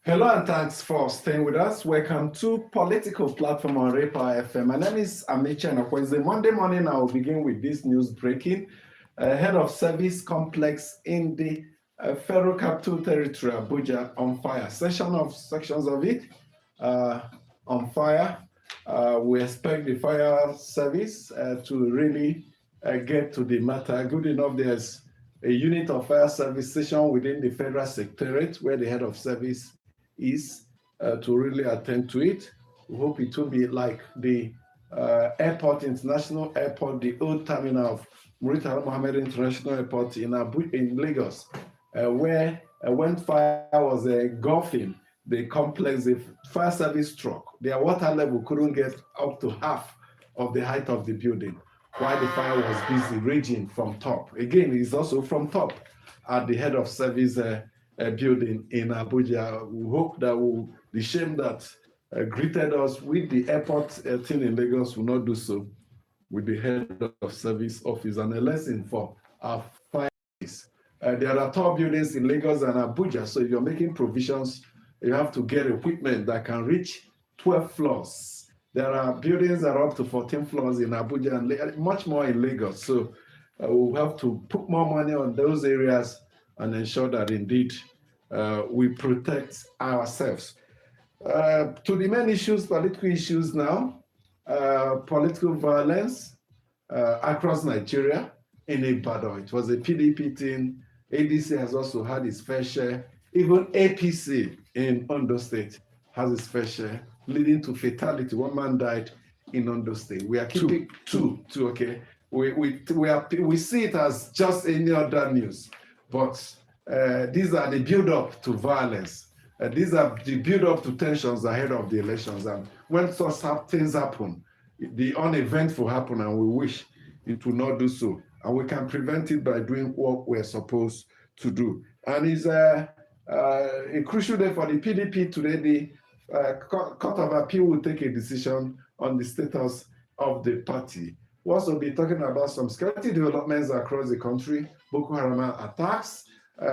Hello and thanks for staying with us. Welcome to Political Platform on Repa FM. My name is Amicha and Wednesday Monday morning. I will begin with this news breaking. Head of Service Complex in the Federal Capital Territory, Abuja, on fire. Sections of it on fire. We expect the fire service to really get to the matter. Good enough, there's a unit of fire service station within the Federal Secretariat where the head of service is to really attend to it. We hope it will be like the airport, international airport, the old terminal of Murtala Mohammed International Airport in Lagos, where when fire was engulfing the complex, the fire service truck, their water level couldn't get up to half of the height of the building, while the fire was busy raging from top. Again, it's also from top at the head of service building in Abuja. We hope that the shame that greeted us with the airport thing in Lagos will not do so with the head of service office, and a lesson for our fire. There are tall buildings in Lagos and Abuja, so if you're making provisions, you have to get equipment that can reach 12 floors. There are buildings that are up to 14 floors in Abuja and much more in Lagos. So we'll have to put more money on those areas and ensure that indeed we protect ourselves. To the main issues, political issues now, political violence across Nigeria in Ibadan. It was a PDP thing. ADC has also had its fair share. Even APC in Ondo State has its fair share, leading to fatality. One man died in Ondo State. We are keeping two, okay? We see it as just any other news, but these are the build-up to violence. These are the build-up to tensions ahead of the elections. And when such things happen, the uneventful happen, and we wish it will not do so. And we can prevent it by doing what we're supposed to do. And it's a crucial day for the PDP today. The Court of Appeal will take a decision on the status of the party. We'll also be talking about some security developments across the country, Boko Haram attacks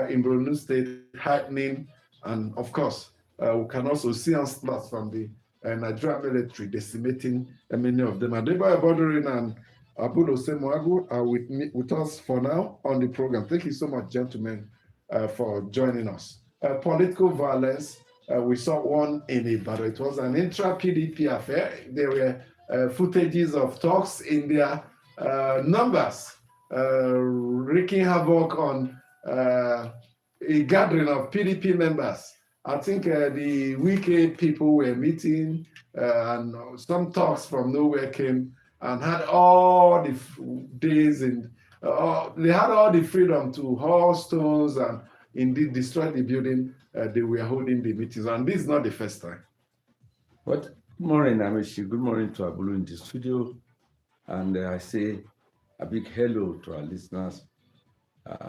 in Borno State happening, and of course, we can also see onslaughts from the Nigerian military decimating many of them. Adebayo Abodurin and Abul Osemuagu are with us for now on the program. Thank you so much, gentlemen, for joining us. Political violence, we saw one in Ibadan. It was an intra-PDP affair. There were footages of talks in their numbers, wreaking havoc on a gathering of PDP members. I think the Wike people were meeting and some talks from nowhere came and had all the days and they had all the freedom to haul stones and indeed destroy the building they were holding the meetings. And this is not the first time. Good morning, Amishi. Good morning to Abulu in the studio. And I say a big hello to our listeners,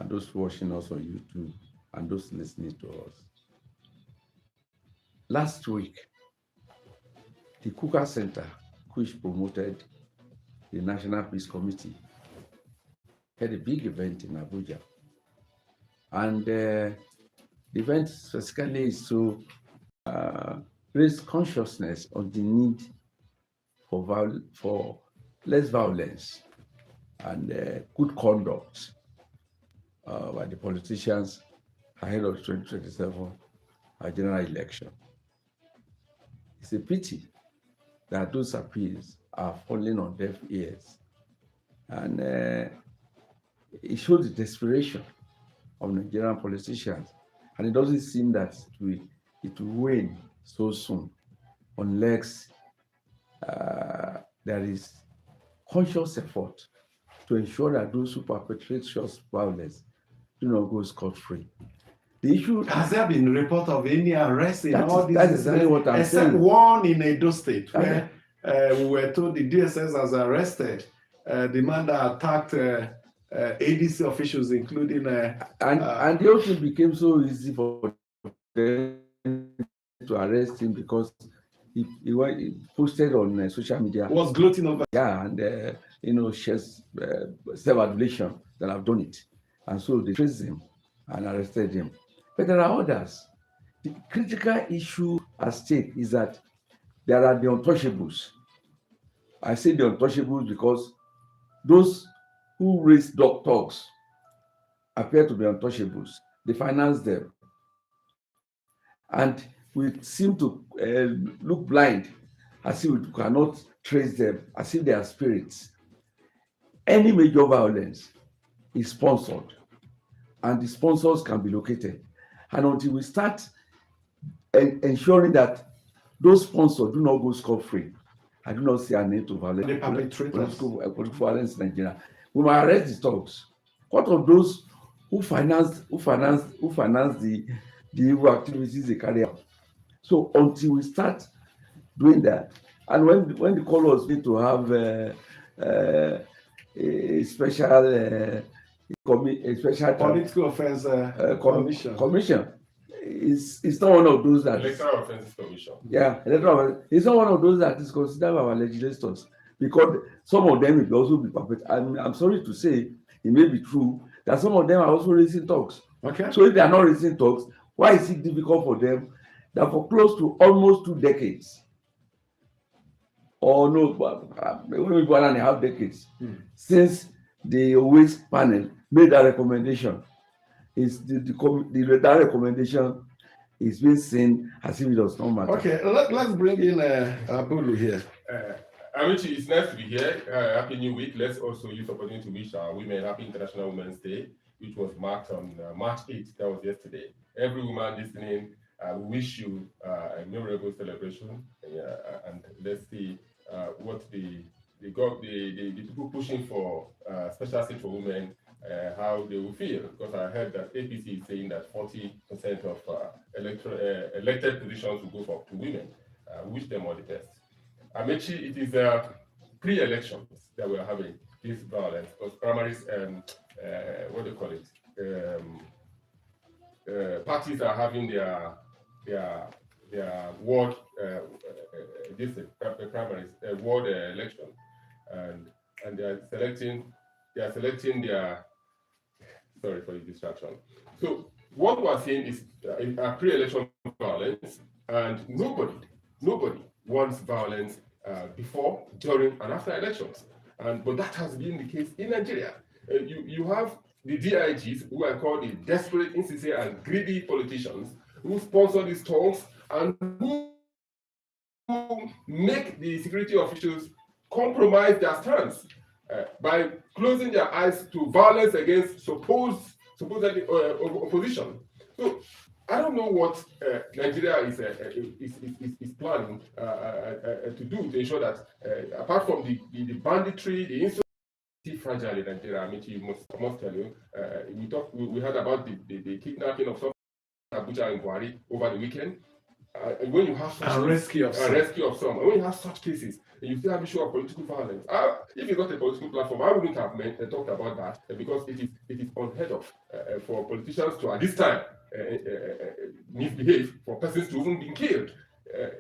those watching us on YouTube, and those listening to us. Last week, the Kuka Center, which promoted the National Peace Committee, had a big event in Abuja. And the event specifically is to raise consciousness of the need for less violence and good conduct by the politicians ahead of 2027 general election. It's a pity that those appeals are falling on deaf ears. And it shows the desperation of Nigerian politicians. And it doesn't seem that it will wane so soon unless there is conscious effort to ensure that those who perpetrate such violence do not go scot-free. The issue has there been a report of any arrest in all these? That's exactly what I'm except saying. One in Edo State, where we were told the DSS has arrested the man that attacked ADC officials, including and the whole thing became so easy for them to arrest him because he posted on social media. Was gloating over. Yeah, and shares self-adulation that I've done it, and so they traced him and arrested him. But there are others. the critical issue at stake is that there are the untouchables. I say the untouchables because those who raise dogs appear to be untouchables. They finance them. And we seem to look blind as if we cannot trace them, as if they are spirits. Any major violence is sponsored, and the sponsors can be located. And until we start ensuring that those sponsors do not go scot-free, I do not see an end to violence. The perpetrators. Political violence in Nigeria. We must arrest the thugs. What of those who finance the evil activities they carry out? So until we start doing that, and when the call was made to have a special Political offense commission. It's not one of those that Electoral Offences Commission. Yeah, electoral. It's not one of those that is considered by our legislators, because some of them will also be perpetrated. I'm sorry to say, it may be true that some of them are also raising thugs. Okay. So if they are not raising thugs, why is it difficult for them that for close to almost 2 decades, or no, maybe 1.5 decades, since the OAS panel made that recommendation, is that recommendation is being seen as if it does not matter. Okay, let's bring in Abulu here. Amici, it's nice to be here. Happy New Week. Let's also use the opportunity to wish our women Happy International Women's Day, which was marked on March 8th. That was yesterday. Every woman listening, we wish you a memorable celebration. And let's see what the people pushing for special seat for women, how they will feel. Because I heard that APC is saying that 40% of elected positions will go to women. We wish them all the best. Amici, it is pre-elections that we are having this violence, because primaries, what do you call it? Parties are having their ward primaries, ward election, and they are selecting their. Sorry for the distraction. So what we are seeing is a pre-election violence, and nobody wants violence before, during, and after elections. But that has been the case in Nigeria. You have the DIGs, who are called the desperate, insincere, and greedy politicians, who sponsor these talks and who make the security officials compromise their stance by closing their eyes to violence against supposedly opposition. So I don't know what Nigeria is planning to do to ensure that, apart from the banditry, the insurgency fragile in Nigeria. I mean, you must tell you, we heard about the kidnapping of some Abuja and Buhari over the weekend. When you have such rescue of some, when you have such cases, and you still have issue of political violence. If it's not a political platform, I wouldn't have talked about that, because it is unheard of for politicians to at this time misbehave, for persons to even be killed.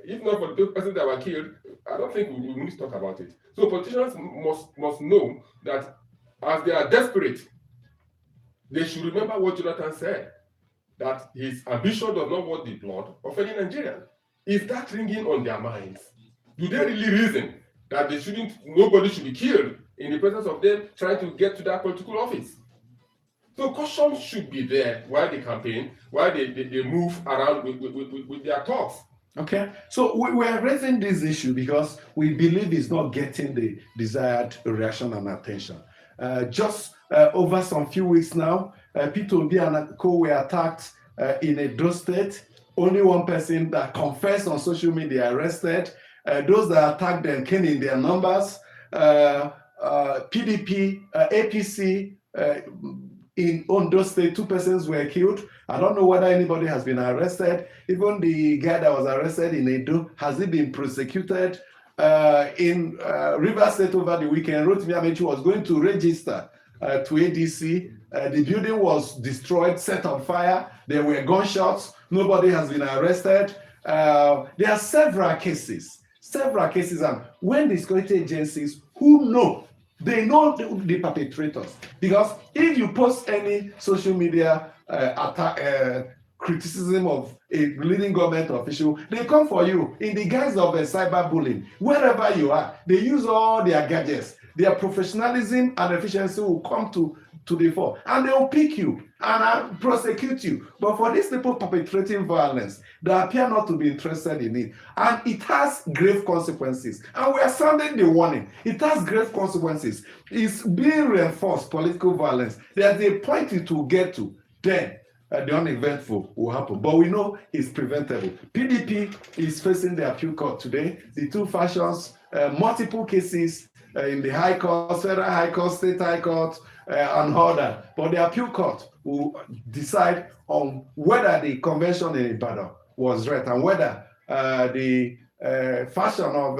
If not for those persons that were killed, I don't think we need to talk about it. So politicians must know that as they are desperate, they should remember what Jonathan said, that his ambition does not want the blood of any Nigerian. Is that ringing on their minds? Do they really reason that nobody should be killed in the presence of them trying to get to that political office? So caution should be there while they campaign, while they move around with their talks. Okay, so we are raising this issue because we believe it's not getting the desired reaction and attention. Just over some few weeks now, Peter Obi and co were attacked in Edo State. Only one person that confessed on social media arrested. Those that attacked them came in their numbers. PDP, APC, in Ondo State, 2 persons were killed. I don't know whether anybody has been arrested. Even the guy that was arrested in Edo, has he been prosecuted? In Rivers State over the weekend, Rotimi Amechi was going to register to ADC. The building was destroyed, set on fire. There were gunshots. Nobody has been arrested. There are several cases, and when the security agencies who know, they know the perpetrators, because if you post any social media criticism of a leading government official, they come for you in the guise of a cyberbullying. Wherever you are, they use all their gadgets. Their professionalism and efficiency will come to the fore, and they will pick you and prosecute you. But for these people perpetrating violence, they appear not to be interested in it, and it has grave consequences. And we are sounding the warning. It has grave consequences. It's being reinforced, political violence. There's a point it will get to, then the uneventful will happen. But we know it's preventable. PDP is facing the appeal court today. The two factions, multiple cases in the High Court, Federal High Court, State High Court, and all that. But the appeal court will decide on whether the convention in Ibadan was right and whether the fashion of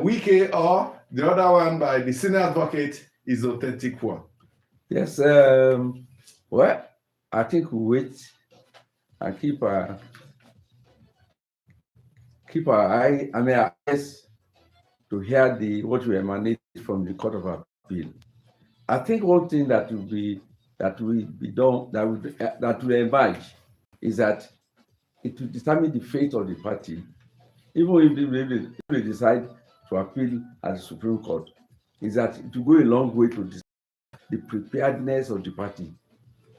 Wike or the other one by the senior advocate is authentic one. Yes, well, I think we wait and keep our eyes to hear what will emanate from the Court of Appeal. I think one thing that will emerge is that it will determine the fate of the party, even if they decide to appeal at the Supreme Court, is that it will go a long way to the preparedness of the party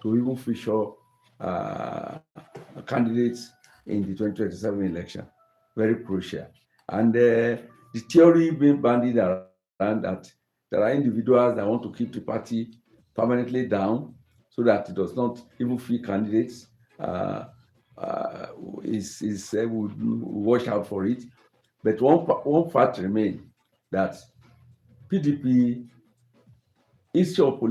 to even feature candidates in the 2027 election. Very crucial. And the theory being bandied around that there are individuals that want to keep the party permanently down so that it does not even field candidates. Would watch out for it. But one fact remains that PDP issue of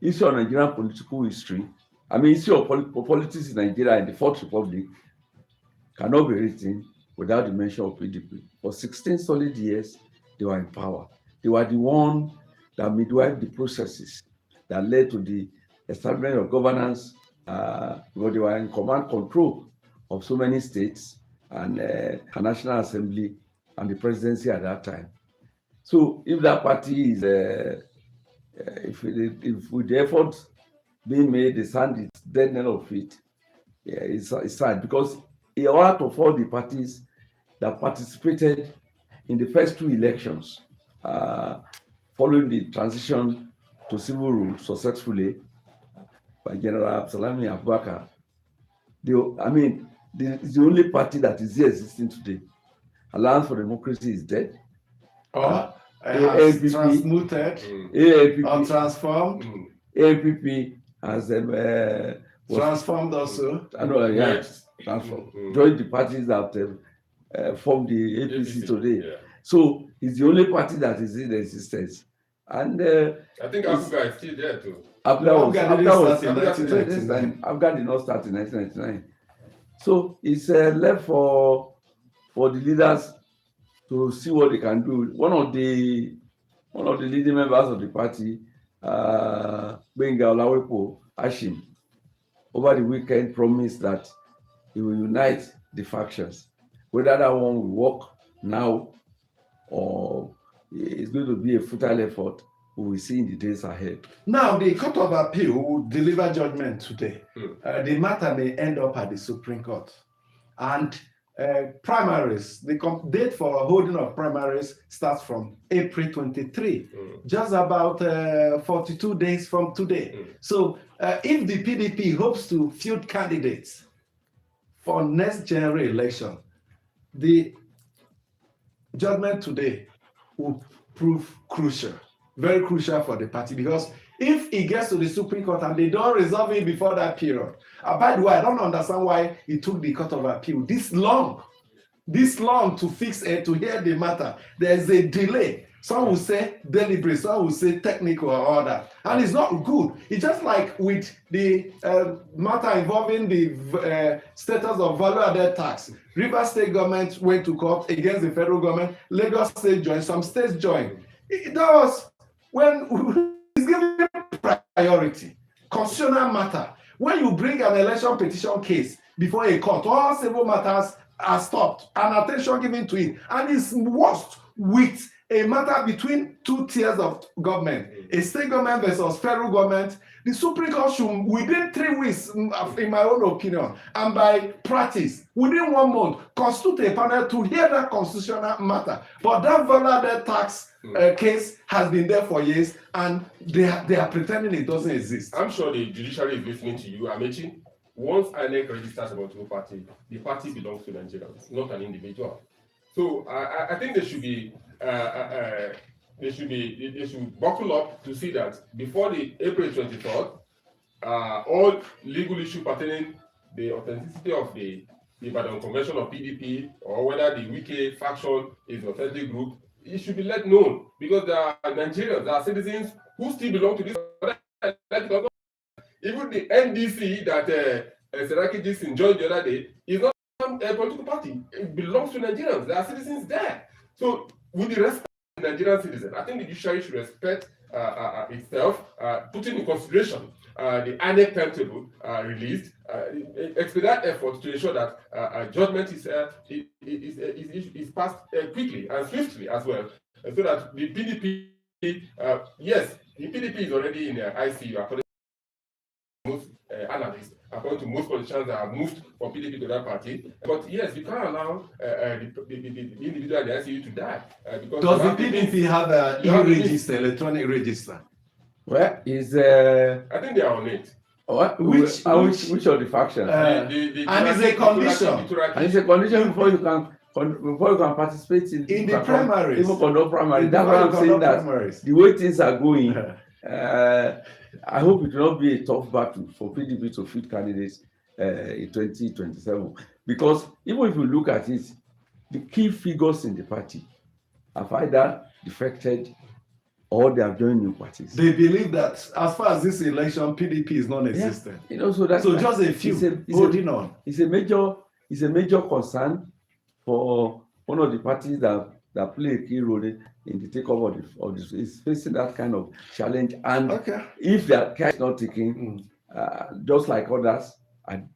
Nigerian political history, issue of politics in Nigeria and the Fourth Republic cannot be written without the mention of PDP. For 16 solid years, they were in power. They were the one that midwifed the processes that led to the establishment of governance, because they were in command control of so many states and a National Assembly and the presidency at that time. So if that party is, if with the effort being made, they stand its dead nail of it, it's sad, because out of all the parties that participated in the first two elections following the transition to civil rule successfully by General Absalami Abubakar, it's the only party that is here existing today. Alliance for Democracy is dead. Has transmuted or transformed. ANPP has transformed also. Yes, transformed. Joined the parties that formed the APC today. Yeah. So it's the only party that is in existence. And I think Abga is still there too. Abga did not start in 1999. So it's left for the leaders to see what they can do. One of the leading members of the party, Gbenga Olawepo Ashim, over the weekend promised that he will unite the factions. Whether that one will work now or it's going to be a futile effort, we will see in the days ahead. Now, the Court of Appeal will deliver judgment today. The matter may end up at the Supreme Court. And primaries, the date for holding of primaries starts from April 23, just about 42 days from today. So if the PDP hopes to field candidates for next general election, the judgment today will prove crucial, very crucial for the party, because if it gets to the Supreme Court and they don't resolve it before that period, by the way, I don't understand why it took the Court of Appeal this long to fix it, to hear the matter. There's a delay. Some will say deliberate, some will say technical or all that. And it's not good. It's just like with the matter involving the status of value-added tax. Rivers State government went to court against the federal government. Lagos State joined, some states joined. That was when it's given priority. Constitutional matter. When you bring an election petition case before a court, all civil matters are stopped and attention given to it. And it's worst with a matter between two tiers of government, a state government versus federal government, the Supreme Court should, within 3 weeks, in my own opinion, and by practice, within 1 month, constitute a panel to hear that constitutional matter. But that value tax case has been there for years, and they are pretending it doesn't exist. I'm sure the judiciary is listening to you, Amechi. Once INEC registers a political party, the party belongs to Nigerians, not an individual. So I think they should buckle up to see that before the April 23rd, all legal issues pertaining the authenticity of the Ibadan Convention of PDP, or whether the Wike faction is an authentic group, it should be let known, because there are Nigerians, there are citizens who still belong to this. Even the NDC that Seraki just enjoyed the other day is not a political party. It belongs to Nigerians. There are citizens there. So, with the respect of the Nigerian citizens, I think the judiciary should respect itself, putting in consideration the INEC timetable released, expedite efforts to ensure that judgment is passed quickly and swiftly as well, so that the PDP, yes, the PDP is already in ICU according to most analysts, according to most politicians that have moved from PDP to that party. But yes, you can't allow the individual in the ICU to die. Because does the PDP have an e-register, electronic register? Well, is I think they are on it. Which of the factions? And it's a condition. And it's a condition before you can participate in the primaries. Even for no primary. That's why I'm saying that the way things are going, I hope it will not be a tough battle for PDP to field candidates in 2027. Because even if you look at it, the key figures in the party have either defected or they have joined new parties. They believe that as far as this election, PDP is non-existent. Yeah. So that's just a few holding on. It's a major concern for one of the parties that play a key role in the takeover of this. Is facing that kind of challenge. And if that care is not taken, just like others,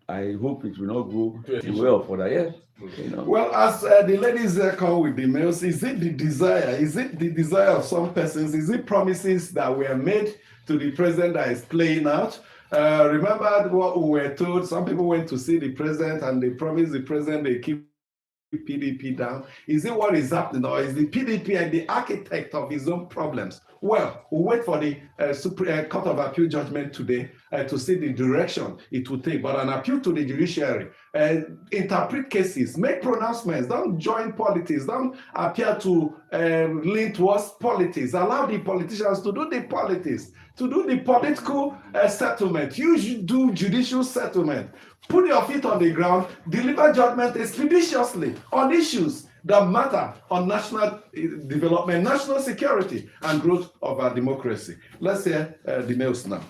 I hope it will not go the way of other. Yeah. You know. Well, as the ladies come with the mails, is it the desire of some persons? Is it promises that were made to the president that is playing out? Remember what we were told? Some people went to see the president and they promised the president they keep PDP down. Is it what is happening, or is the PDP and the architect of his own problems? Well, we'll wait for the Supreme Court of Appeal judgment today to see the direction it will take. But an appeal to the judiciary, interpret cases, make pronouncements, don't join politics, don't appear to lean towards politics. Allow the politicians to do the politics, to do the political settlement. You should do judicial settlement. Put your feet on the ground, deliver judgment expeditiously on issues that matter on national development, national security, and growth of our democracy. Let's hear the mails now.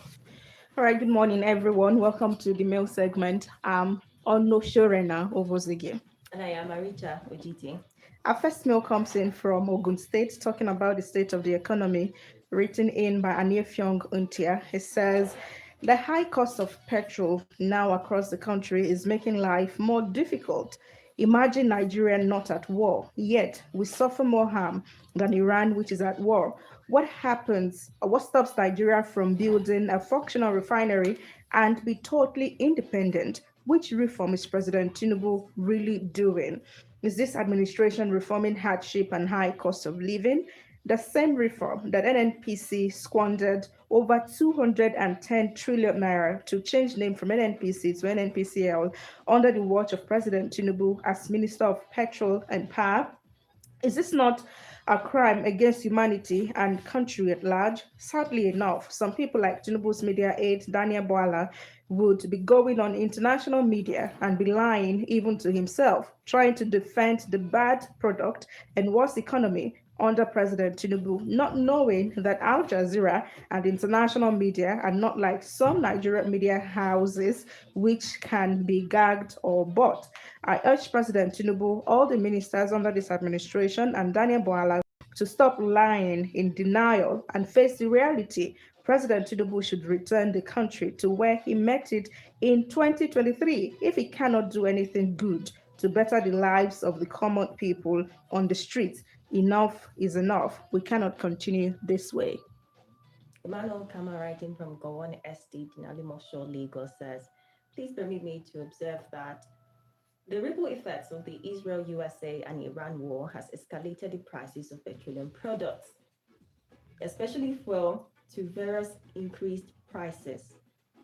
All right, good morning, everyone. Welcome to the mail segment. I'm Onoshorena Ovozige. And I am Maricha Ojiti. Our first mail comes in from Ogun State, talking about the state of the economy, written in by Aniefyong Untia. It says, the high cost of petrol now across the country is making life more difficult. Imagine Nigeria not at war, yet we suffer more harm than Iran, which is at war. What happens, or what stops Nigeria from building a functional refinery and be totally independent? Which reform is President Tinubu really doing? Is this administration reforming hardship and high cost of living? The same reform that NNPC squandered over 210 trillion naira to change name from NNPC to NNPCL under the watch of President Tinubu as Minister of Petrol and Power. Is this not a crime against humanity and country at large? Sadly enough, some people like Tinubu's media aide, Daniel Boala, would be going on international media and be lying even to himself, trying to defend the bad product and worse economy under President Tinubu, not knowing that Al Jazeera and international media are not like some Nigerian media houses which can be gagged or bought. I urge President Tinubu, all the ministers under this administration, and Daniel Boala to stop lying in denial and face the reality. President Tinubu should return the country to where he met it in 2023 if he cannot do anything good to better the lives of the common people on the streets. Enough is enough. We cannot continue this way. Emmanuel Kama, writing from Gowon Estate in Alimosho, Lagos, says, please permit me to observe that the ripple effects of the Israel-USA and Iran war has escalated the prices of petroleum products, especially fuel, to various increased prices.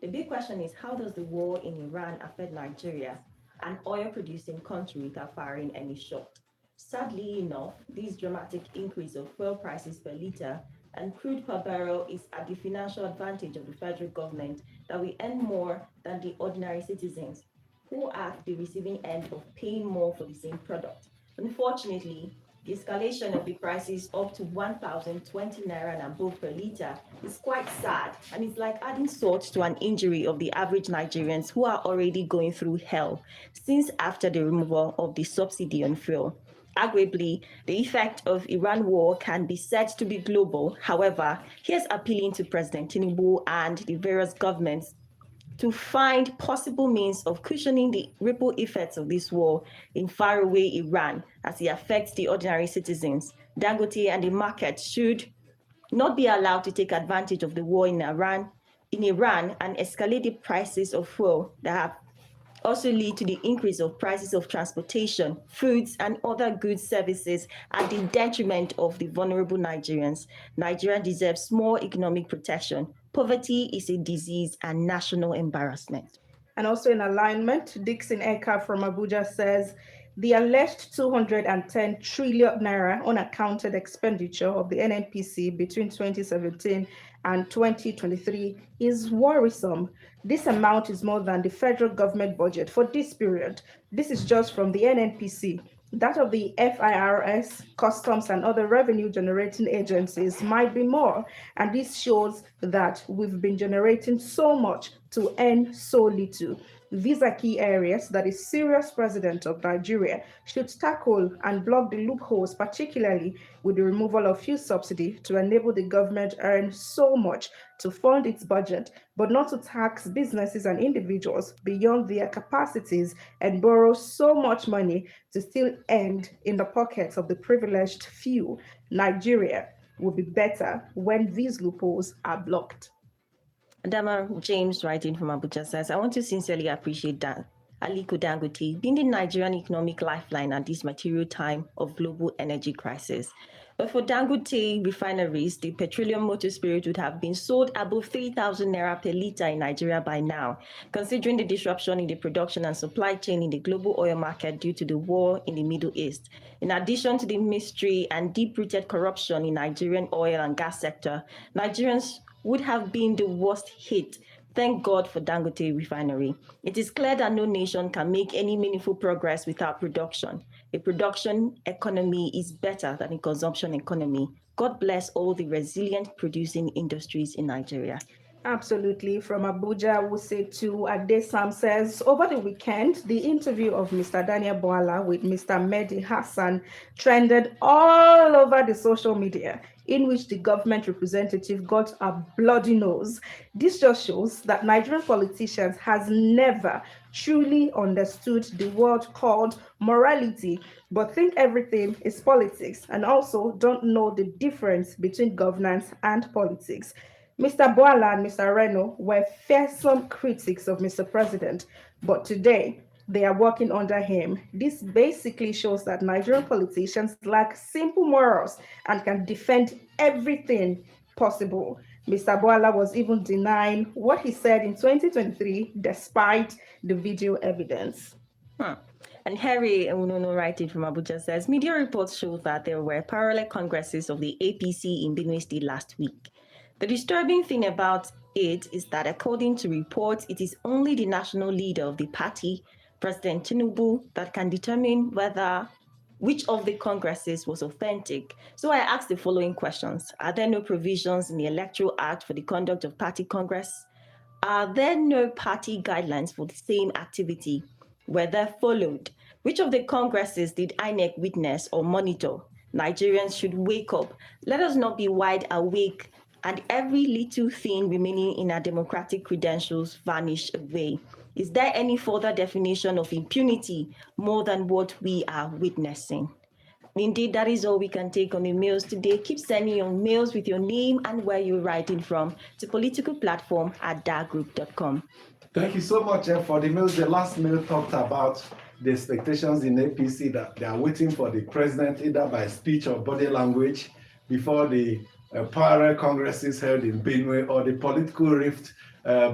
The big question is, how does the war in Iran affect Nigeria, an oil-producing country, without firing any shot? Sadly enough, this dramatic increase of fuel prices per liter and crude per barrel is at the financial advantage of the federal government, that we earn more than the ordinary citizens, who are at the receiving end of paying more for the same product. Unfortunately, the escalation of the prices up to 1,020 naira and above per liter is quite sad, and it's like adding salt to an injury of the average Nigerians who are already going through hell since after the removal of the subsidy on fuel. Arguably, the effect of Iran war can be said to be global. However, here's appealing to President Tinubu and the various governments to find possible means of cushioning the ripple effects of this war in faraway Iran as it affects the ordinary citizens. Dangote and the market should not be allowed to take advantage of the war in Iran and escalate the prices of fuel that have also lead to the increase of prices of transportation, foods, and other goods services at the detriment of the vulnerable Nigerians. Nigeria deserves more economic protection. Poverty is a disease and national embarrassment. And also in alignment, Dixon Eka from Abuja says, the alleged 210 trillion naira unaccounted expenditure of the NNPC between 2017 and 2023 is worrisome. This amount is more than the federal government budget for this period. This is just from the NNPC. That of the FIRS, customs, and other revenue generating agencies might be more. And this shows that we've been generating so much to earn so little. These are key areas that a serious president of Nigeria should tackle and block the loopholes, particularly with the removal of fuel subsidy to enable the government earn so much to fund its budget, but not to tax businesses and individuals beyond their capacities and borrow so much money to still end in the pockets of the privileged few. Nigeria will be better when these loopholes are blocked. Dama James, writing from Abuja, says, I want to sincerely appreciate Aliko Dangote being the Nigerian economic lifeline at this material time of global energy crisis. But for Dangote refineries, the petroleum motor spirit would have been sold above 3,000 naira per liter in Nigeria by now, considering the disruption in the production and supply chain in the global oil market due to the war in the Middle East. In addition to the mystery and deep-rooted corruption in Nigerian oil and gas sector, Nigerians would have been the worst hit. Thank God for Dangote refinery. It is clear that no nation can make any meaningful progress without production. A production economy is better than a consumption economy. God bless all the resilient producing industries in Nigeria. Absolutely. From Abuja, Wusetu Adesam says, over the weekend, the interview of Mr. Daniel Bwala with Mr. Mehdi Hassan trended all over the social media, in which the government representative got a bloody nose. This just shows that Nigerian politicians has never truly understood the word called morality, but think everything is politics, and also don't know the difference between governance and politics. Mr. Bwala and Mr. Reno were fearsome critics of Mr. President, but today they are working under him. This basically shows that Nigerian politicians lack simple morals and can defend everything possible. Mr. Bwala was even denying what he said in 2023 despite the video evidence. And Harry Unono, writing from Abuja, says, media reports show that there were parallel congresses of the APC in Benue State last week. The disturbing thing about it is that, according to reports, it is only the national leader of the party, President Tinubu, that can determine which of the congresses was authentic. So I asked the following questions. Are there no provisions in the Electoral Act for the conduct of party congress? Are there no party guidelines for the same activity? Were they followed? Which of the congresses did INEC witness or monitor? Nigerians should wake up. Let us not be wide awake and every little thing remaining in our democratic credentials vanish away. Is there any further definition of impunity more than what we are witnessing? Indeed, that is all we can take on the mails today. Keep sending your mails with your name and where you're writing from to politicalplatform@dargroup.com. Thank you so much for the mail. The last mail talked about the expectations in APC that they are waiting for the president either by speech or body language before the parallel congresses held in Benue, or the political rift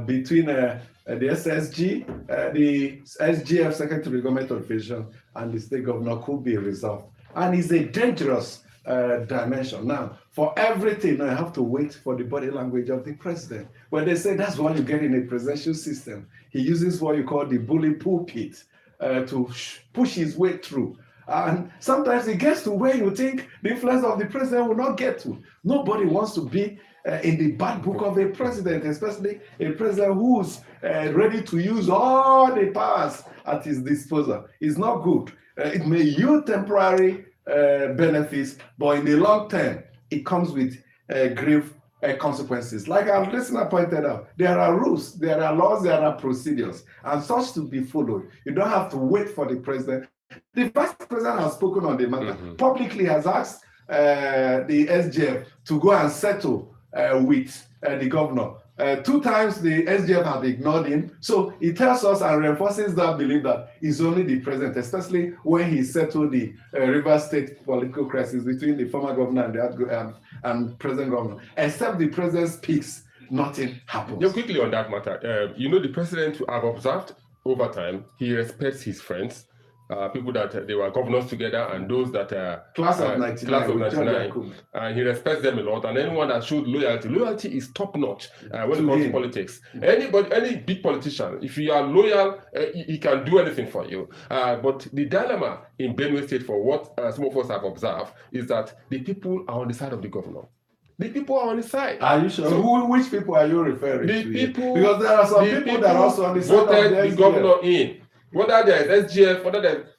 between the SSG, the SGF, Secretary of Government Organization, and the state governor could be resolved. And it's a dangerous dimension. Now, for everything, I have to wait for the body language of the president. When they say that's what you get in a presidential system, he uses what you call the bully pulpit to push his way through. And sometimes it gets to where you think the influence of the president will not get to. Nobody wants to be in the bad book of a president, especially a president who's ready to use all the powers at his disposal. It's not good. It may yield temporary benefits, but in the long term, it comes with grave consequences. Like our listener pointed out, there are rules, there are laws, there are procedures, and such to be followed. You don't have to wait for the president. The vice president has spoken on the matter, publicly has asked the SGF to go and settle with the governor. 2 times the SGF have ignored him. So it tells us and reinforces that belief that it's only the president, especially when he settled the Rivers State political crisis between the former governor and present governor. Except the president speaks, nothing happens. Yeah, quickly on that matter, the president, I've observed over time, he respects his friends. People that they were governors together, and those that class of 99, and he respects them a lot. And anyone that showed loyalty is top notch when it comes to politics. Any big politician, if you are loyal, he can do anything for you. But the dilemma in Benue State, for what some of us have observed, is that the people are on the side of the governor. The people are on the side. Are you sure? So, which people are you referring to? The people, because there are some people that are also on the side voted of the governor in. Whether there is SGF,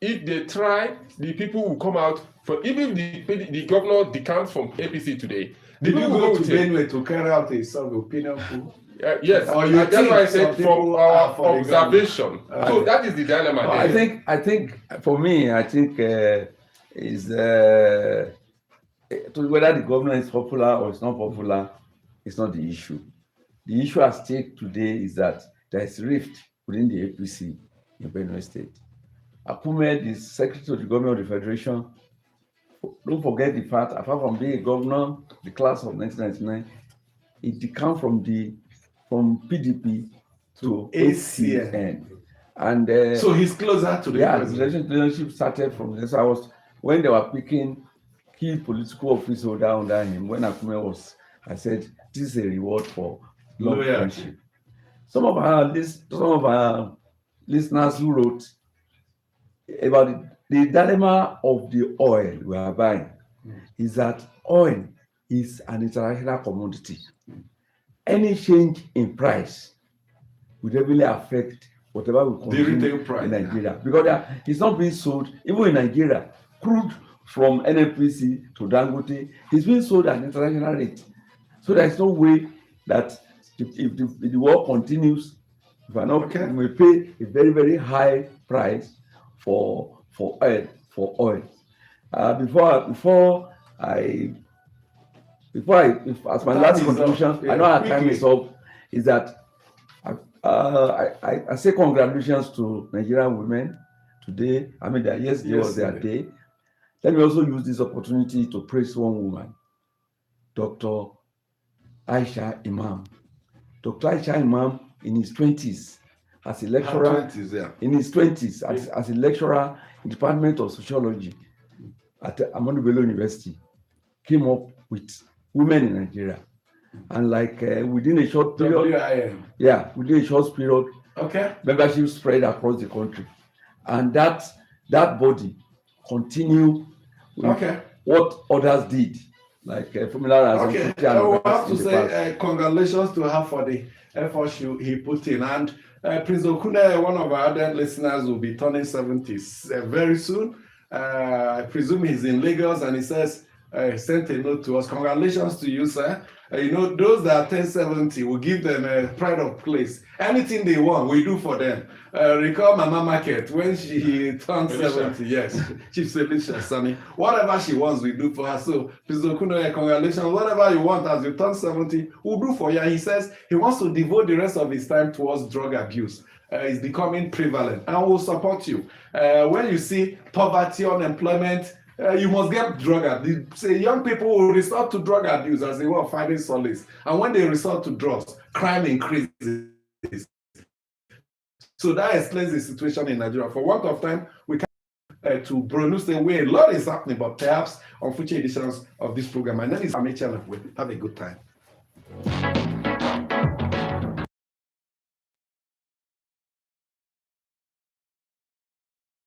if they try, the people will come out. Even if the governor decants from APC today, did you go to Benue to carry out a sort of opinion poll? Yes, that's why I said from our observation. So that is the dilemma. I think for me, is whether the governor is popular or it's not popular, it's not the issue. The issue at stake today is that there is rift within the APC in Benue State. Akume, the Secretary of the Government of the Federation, don't forget the fact, apart from being a governor, the class of 1999, it decamped from PDP to ACN. And so he's closer to the president. The relationship started from this. When they were picking key political office holder under him, when Akume was, I said, this is a reward for long friendship. Some of our listeners who wrote about the dilemma of the oil we are buying is that oil is an international commodity. Any change in price would heavily affect whatever we consume in Nigeria, because it's not being sold even in Nigeria. Crude from NNPC to Dangote is being sold at international rate. So there's no way that if the war continues, if we're not, we may pay a very, very high price for oil. As my last contribution, I know our time is up, is that I say congratulations to Nigerian women today. I mean, yesterday was their day. Let me also use this opportunity to praise one woman, Dr. Aisha Imam. Dr. Aisha Imam, in his 20s, as a lecturer, as a lecturer in the Department of Sociology at Ahmadu Bello University, came up with women in Nigeria. And within a short period, membership spread across the country. And that body continue what others did, like Formula. I have to say congratulations to her for the effort he put in. And Prince Okune, one of our other listeners, will be turning 70 very soon. I presume he's in Lagos, and he says, sent a note to us. Congratulations to you, sir. Those that turn 70, we give them a pride of place. Anything they want, we do for them. Recall Mama Market when she turned 70. Yes, Chief Felicia Sani. Whatever she wants, we do for her. So, Mr. Okunoye, congratulations. Whatever you want as you turn 70, we'll do for you. And he says he wants to devote the rest of his time towards drug abuse. It's becoming prevalent, and we'll support you. When you see poverty, unemployment, you must get drug abuse. Say young people will resort to drug abuse as they were finding solace, and when they resort to drugs, crime increases. So that explains the situation in Nigeria. For want of time, we can to produce the way a lot is happening, but perhaps on future editions of this program. My name is Amechi Anakwe. Have a good time.